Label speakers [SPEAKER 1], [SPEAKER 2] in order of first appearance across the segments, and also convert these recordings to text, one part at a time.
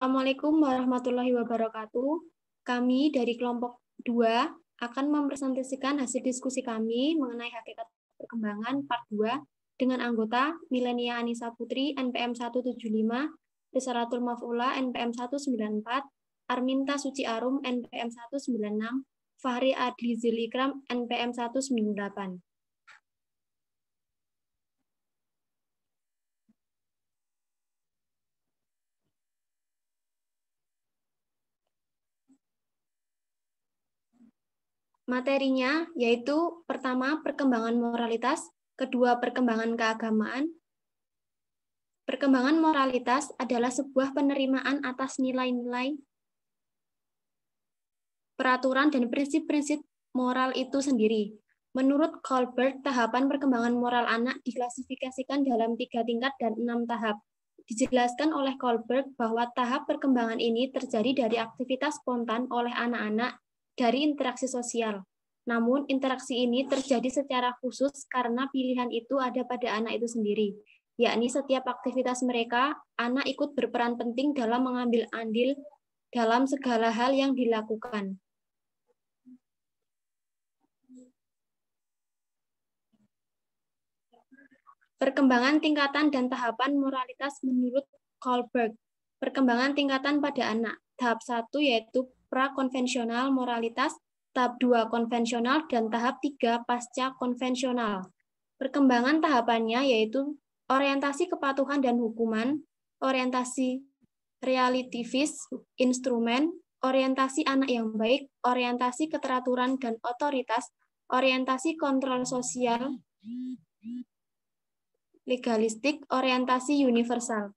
[SPEAKER 1] Assalamualaikum warahmatullahi wabarakatuh. Kami dari kelompok 2 akan mempresentasikan hasil diskusi kami mengenai hakikat perkembangan part 2 dengan anggota Milenia Anissa Putri NPM 175, Risalatul Maf'ula NPM 194, Arminta Suci Arum NPM 196, Fahri Adli Zilikram NPM 198. Materinya yaitu pertama perkembangan moralitas, kedua perkembangan keagamaan. Perkembangan moralitas adalah sebuah penerimaan atas nilai-nilai, peraturan dan prinsip-prinsip moral itu sendiri. Menurut Kohlberg, tahapan perkembangan moral anak diklasifikasikan dalam 3 tingkat dan 6 tahap. Dijelaskan oleh Kohlberg bahwa tahap perkembangan ini terjadi dari aktivitas spontan oleh anak-anak dari interaksi sosial. Namun, interaksi ini terjadi secara khusus karena pilihan itu ada pada anak itu sendiri, yakni setiap aktivitas mereka, anak ikut berperan penting dalam mengambil andil dalam segala hal yang dilakukan. Perkembangan tingkatan dan tahapan moralitas menurut Kohlberg. Perkembangan tingkatan pada anak. Tahap 1 yaitu pra-konvensional moralitas, tahap 2 konvensional, dan tahap 3 pasca konvensional. Perkembangan tahapannya yaitu orientasi kepatuhan dan hukuman, orientasi relativis, instrumen, orientasi anak yang baik, orientasi keteraturan dan otoritas, orientasi kontrol sosial, legalistik, orientasi universal.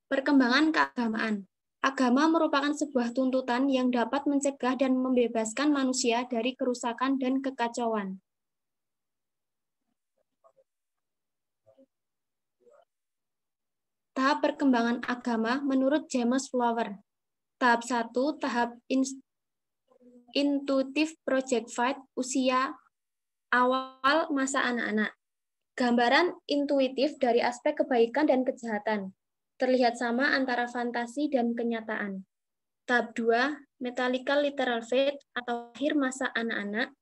[SPEAKER 1] Perkembangan keagamaan. Agama merupakan sebuah tuntutan yang dapat mencegah dan membebaskan manusia dari kerusakan dan kekacauan. Tahap perkembangan agama menurut James Flower. Tahap 1, tahap Intuitive Project Fight, usia awal masa anak-anak. Gambaran intuitif dari aspek kebaikan dan kejahatan. Terlihat sama antara fantasi dan kenyataan. Tahap 2, Methodical Literal Faith atau akhir masa anak-anak.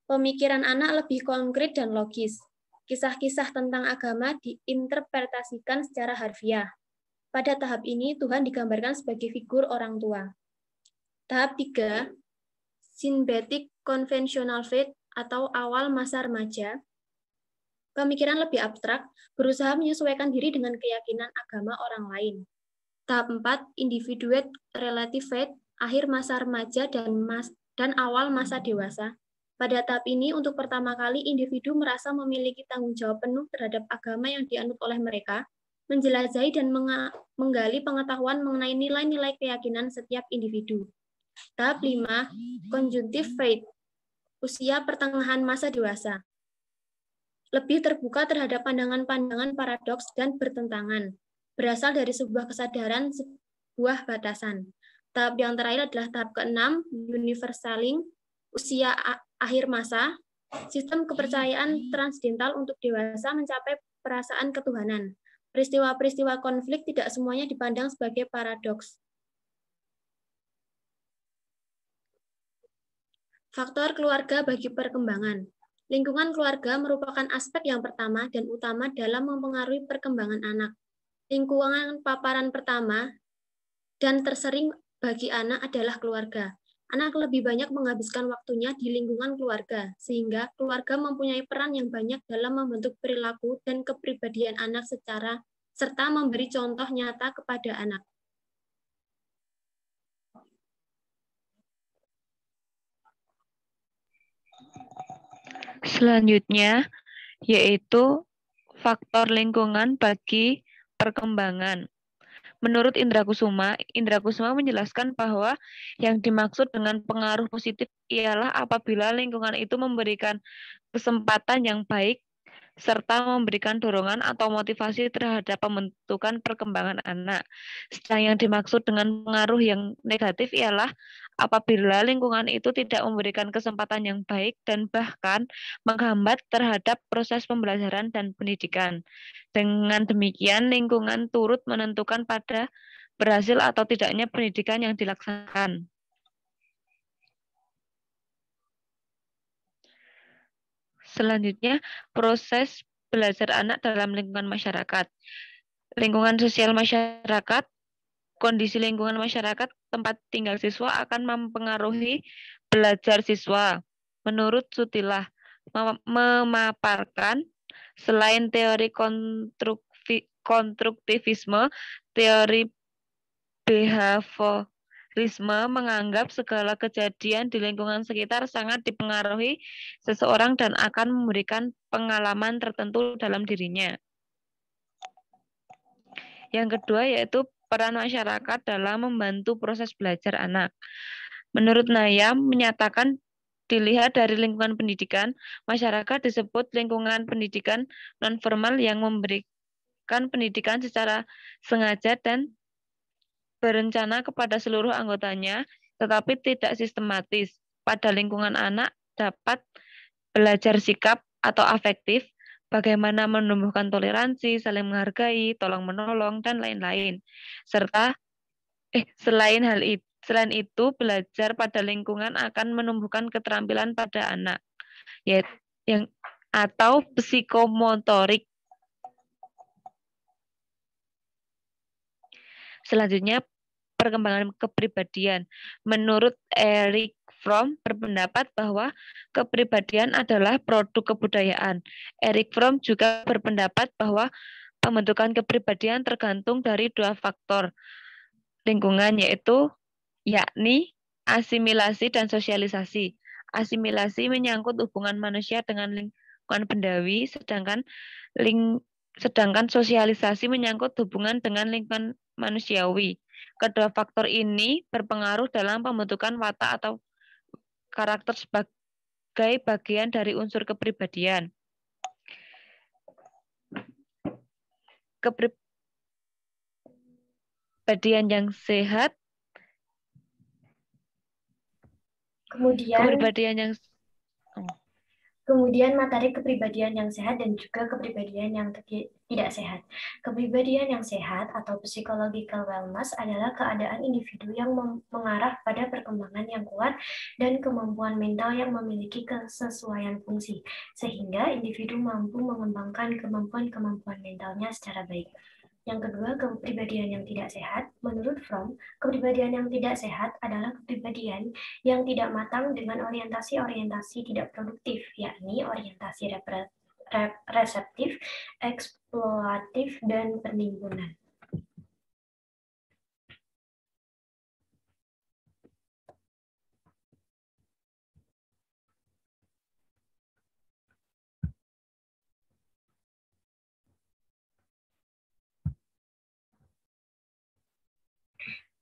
[SPEAKER 1] Pemikiran anak lebih konkret dan logis. Kisah-kisah tentang agama diinterpretasikan secara harfiah. Pada tahap ini, Tuhan digambarkan sebagai figur orang tua. Tahap 3, Synthetic Conventional Faith atau awal masa remaja. Pemikiran lebih abstrak, berusaha menyesuaikan diri dengan keyakinan agama orang lain. Tahap 4, Individuate Relative Faith, akhir masa remaja dan awal masa dewasa. Pada tahap ini, untuk pertama kali individu merasa memiliki tanggung jawab penuh terhadap agama yang dianut oleh mereka, menjelajahi dan menggali pengetahuan mengenai nilai-nilai keyakinan setiap individu. Tahap 5, Conjunctive Faith, usia pertengahan masa dewasa. Lebih terbuka terhadap pandangan-pandangan paradoks dan bertentangan, berasal dari sebuah kesadaran, sebuah batasan. Tahap yang terakhir adalah tahap ke-6, Universaling, usia akhir masa, sistem kepercayaan transdental untuk dewasa mencapai perasaan ketuhanan. Peristiwa-peristiwa konflik tidak semuanya dipandang sebagai paradoks. Faktor keluarga bagi perkembangan. Lingkungan keluarga merupakan aspek yang pertama dan utama dalam mempengaruhi perkembangan anak. Lingkungan paparan pertama dan tersering bagi anak adalah keluarga. Anak lebih banyak menghabiskan waktunya di lingkungan keluarga, sehingga keluarga mempunyai peran yang banyak dalam membentuk perilaku dan kepribadian anak serta memberi contoh nyata kepada anak.
[SPEAKER 2] Selanjutnya, yaitu faktor lingkungan bagi perkembangan. Menurut Indra Kusuma menjelaskan bahwa yang dimaksud dengan pengaruh positif ialah apabila lingkungan itu memberikan kesempatan yang baik serta memberikan dorongan atau motivasi terhadap pembentukan perkembangan anak. Sedang yang dimaksud dengan pengaruh yang negatif ialah apabila lingkungan itu tidak memberikan kesempatan yang baik dan bahkan menghambat terhadap proses pembelajaran dan pendidikan. Dengan demikian, lingkungan turut menentukan pada berhasil atau tidaknya pendidikan yang dilaksanakan. Selanjutnya, proses belajar anak dalam lingkungan masyarakat. Lingkungan sosial masyarakat, kondisi lingkungan masyarakat tempat tinggal siswa akan mempengaruhi belajar siswa. Menurut Sutilah, memaparkan selain teori konstruktivisme, teori behaviorisme menganggap segala kejadian di lingkungan sekitar sangat dipengaruhi seseorang dan akan memberikan pengalaman tertentu dalam dirinya. Yang kedua yaitu peran masyarakat dalam membantu proses belajar anak. Menurut Nayam menyatakan dilihat dari lingkungan pendidikan, masyarakat disebut lingkungan pendidikan nonformal yang memberikan pendidikan secara sengaja dan berencana kepada seluruh anggotanya, tetapi tidak sistematis. Pada lingkungan anak dapat belajar sikap atau afektif, bagaimana menumbuhkan toleransi, saling menghargai, tolong-menolong, dan lain-lain. Selain itu, belajar pada lingkungan akan menumbuhkan keterampilan pada anak, atau psikomotorik. Selanjutnya, perkembangan kepribadian. Menurut Eric Fromm berpendapat bahwa kepribadian adalah produk kebudayaan. Eric Fromm juga berpendapat bahwa pembentukan kepribadian tergantung dari dua faktor lingkungan, yakni asimilasi dan sosialisasi. Asimilasi menyangkut hubungan manusia dengan lingkungan bendawi, sedangkan sosialisasi menyangkut hubungan dengan lingkungan manusiawi. Kedua faktor ini berpengaruh dalam pembentukan watak atau karakter sebagai bagian dari unsur kepribadian. Kepribadian yang sehat.
[SPEAKER 3] Kemudian materi kepribadian yang sehat dan juga kepribadian yang tidak sehat. Kepribadian yang sehat atau psychological wellness adalah keadaan individu yang mengarah pada perkembangan yang kuat dan kemampuan mental yang memiliki kesesuaian fungsi, sehingga individu mampu mengembangkan kemampuan-kemampuan mentalnya secara baik. Yang kedua, kepribadian yang tidak sehat. Menurut Fromm, kepribadian yang tidak sehat adalah kepribadian yang tidak matang dengan orientasi-orientasi tidak produktif, yakni orientasi reseptif, eksploratif, dan penimbunan.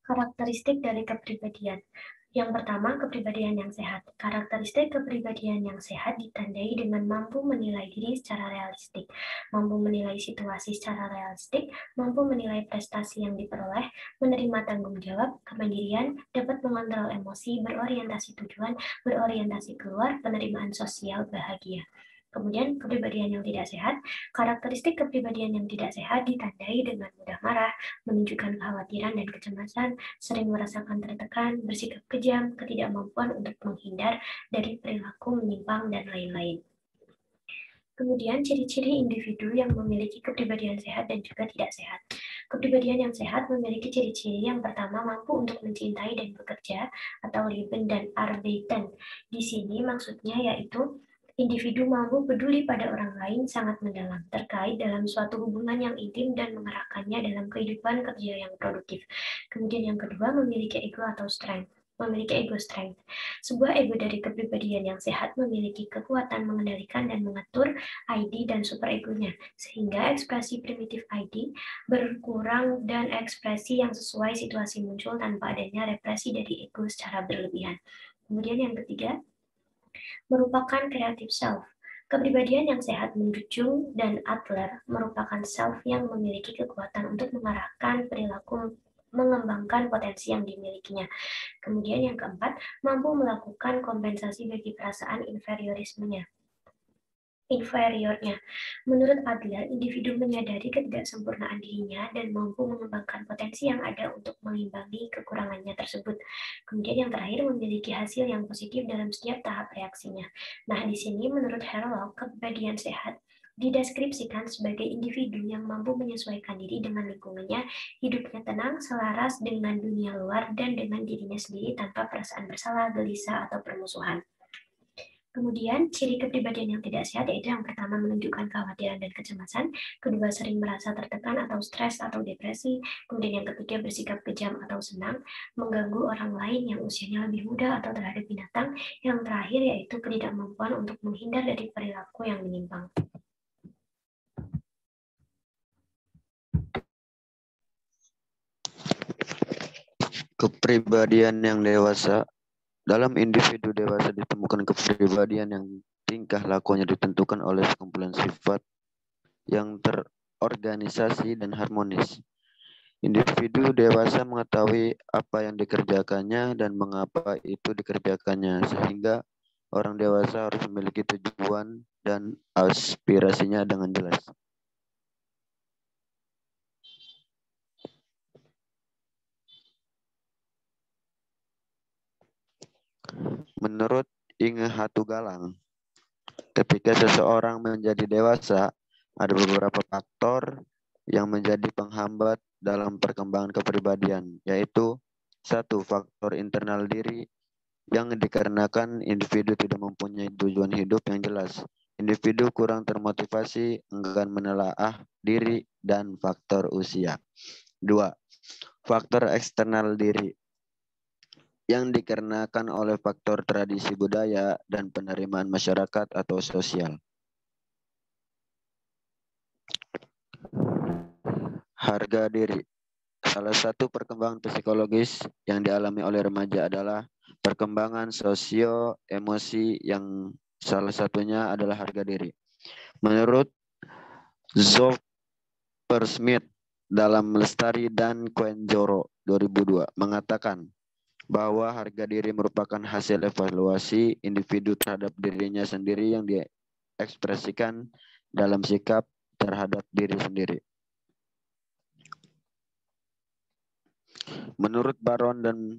[SPEAKER 3] Karakteristik dari kepribadian. Yang pertama, kepribadian yang sehat. Karakteristik kepribadian yang sehat ditandai dengan mampu menilai diri secara realistik, mampu menilai situasi secara realistik, mampu menilai prestasi yang diperoleh, menerima tanggung jawab, kemandirian, dapat mengontrol emosi, berorientasi tujuan, berorientasi keluar, penerimaan sosial, bahagia. Kemudian kepribadian yang tidak sehat, karakteristik kepribadian yang tidak sehat ditandai dengan mudah marah, menunjukkan kekhawatiran dan kecemasan, sering merasakan tertekan, bersikap kejam, ketidakmampuan untuk menghindar dari perilaku menyimpang, dan lain-lain. Kemudian ciri-ciri individu yang memiliki kepribadian sehat dan juga tidak sehat. Kepribadian yang sehat memiliki ciri-ciri yang pertama mampu untuk mencintai dan bekerja atau Leben dan Arbeiten. Di sini maksudnya yaitu individu mampu peduli pada orang lain sangat mendalam, terkait dalam suatu hubungan yang intim dan mengerahkannya dalam kehidupan kerja yang produktif. Kemudian yang kedua, memiliki ego atau strength. Memiliki ego strength. Sebuah ego dari kepribadian yang sehat memiliki kekuatan mengendalikan dan mengatur ID dan superegonya, sehingga ekspresi primitif ID berkurang dan ekspresi yang sesuai situasi muncul tanpa adanya represi dari ego secara berlebihan. Kemudian yang ketiga, merupakan creative self. Kepribadian yang sehat menurut Jung dan Adler merupakan self yang memiliki kekuatan untuk mengarahkan perilaku mengembangkan potensi yang dimilikinya. Kemudian yang keempat, mampu melakukan kompensasi bagi perasaan inferiornya. Menurut Adler, individu menyadari ketidaksempurnaan dirinya dan mampu mengembangkan potensi yang ada untuk mengimbangi kekurangannya tersebut. Kemudian yang terakhir, memiliki hasil yang positif dalam setiap tahap reaksinya. Nah, di sini menurut Herlock, kepribadian sehat dideskripsikan sebagai individu yang mampu menyesuaikan diri dengan lingkungannya, hidupnya tenang, selaras dengan dunia luar, dan dengan dirinya sendiri tanpa perasaan bersalah, gelisah, atau permusuhan. Kemudian, ciri kepribadian yang tidak sehat yaitu yang pertama menunjukkan kekhawatiran dan kecemasan, kedua sering merasa tertekan atau stres atau depresi, kemudian yang ketiga bersikap kejam atau senang, mengganggu orang lain yang usianya lebih muda atau terhadap binatang, yang terakhir yaitu ketidakmampuan untuk menghindar dari perilaku yang menyimpang.
[SPEAKER 4] Kepribadian yang dewasa. Dalam individu dewasa ditemukan kepribadian yang tingkah lakunya ditentukan oleh sekumpulan sifat yang terorganisasi dan harmonis. Individu dewasa mengetahui apa yang dikerjakannya dan mengapa itu dikerjakannya, sehingga orang dewasa harus memiliki tujuan dan aspirasinya dengan jelas. Menurut Inge Hatugalang, ketika seseorang menjadi dewasa, ada beberapa faktor yang menjadi penghambat dalam perkembangan kepribadian, yaitu 1. Faktor internal diri yang dikarenakan individu tidak mempunyai tujuan hidup yang jelas. Individu kurang termotivasi, enggan menelaah diri, dan faktor usia. 2. Faktor eksternal diri yang dikarenakan oleh faktor tradisi budaya dan penerimaan masyarakat atau sosial. Harga diri. Salah satu perkembangan psikologis yang dialami oleh remaja adalah perkembangan sosio-emosi yang salah satunya adalah harga diri. Menurut Zoffer-Smith dalam Lestari dan Quenjoro 2002 mengatakan bahwa harga diri merupakan hasil evaluasi individu terhadap dirinya sendiri yang diekspresikan dalam sikap terhadap diri sendiri. Menurut Baron dan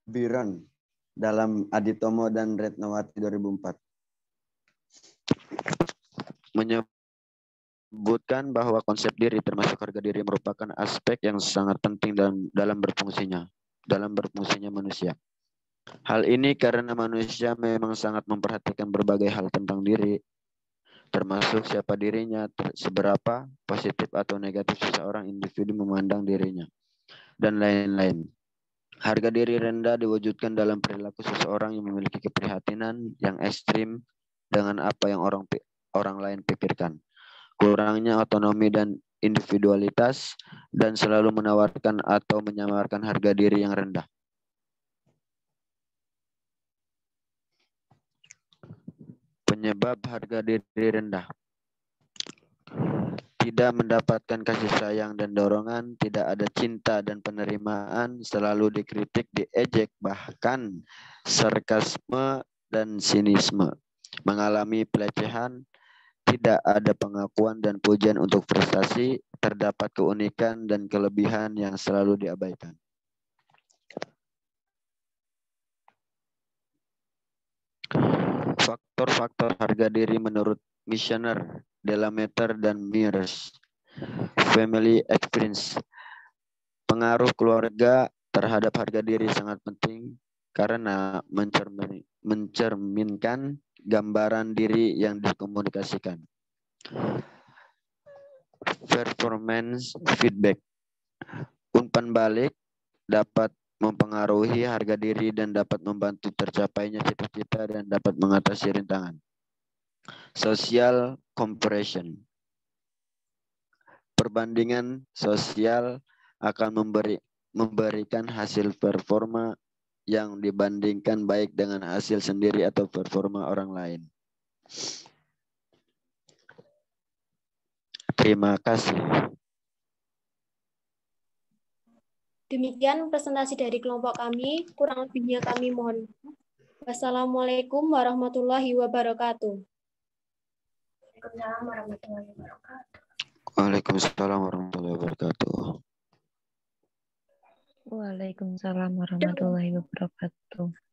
[SPEAKER 4] Byron dalam Aditomo dan Retnowati 2004 menyebutkan bahwa konsep diri termasuk harga diri merupakan aspek yang sangat penting dalam berfungsinya manusia. Hal ini karena manusia memang sangat memperhatikan berbagai hal tentang diri, termasuk siapa dirinya, seberapa positif atau negatif seseorang individu memandang dirinya, dan lain-lain. Harga diri rendah diwujudkan dalam perilaku seseorang yang memiliki keprihatinan yang ekstrim dengan apa yang orang lain pikirkan, kurangnya otonomi dan individualitas, dan selalu menawarkan atau menyamarkan harga diri yang rendah. Penyebab harga diri rendah: tidak mendapatkan kasih sayang dan dorongan, tidak ada cinta dan penerimaan, selalu dikritik, diejek, bahkan sarkasme dan sinisme, mengalami pelecehan, tidak ada pengakuan dan pujian untuk prestasi, terdapat keunikan dan kelebihan yang selalu diabaikan. Faktor-faktor harga diri menurut Michener, Delameter, dan Mears. Family experience. Pengaruh keluarga terhadap harga diri sangat penting karena mencerminkan gambaran diri yang dikomunikasikan. Performance feedback. Umpan balik dapat mempengaruhi harga diri dan dapat membantu tercapainya cita-cita dan dapat mengatasi rintangan. Social comparison. Perbandingan sosial akan memberikan hasil performa yang dibandingkan baik dengan hasil sendiri atau performa orang lain. Terima kasih.
[SPEAKER 1] Demikian presentasi dari kelompok kami. Kurang lebihnya kami mohon maaf. Wassalamualaikum warahmatullahi wabarakatuh.
[SPEAKER 3] Waalaikumsalam warahmatullahi wabarakatuh.
[SPEAKER 4] Waalaikumsalam warahmatullahi wabarakatuh.
[SPEAKER 2] Waalaikumsalam warahmatullahi wabarakatuh.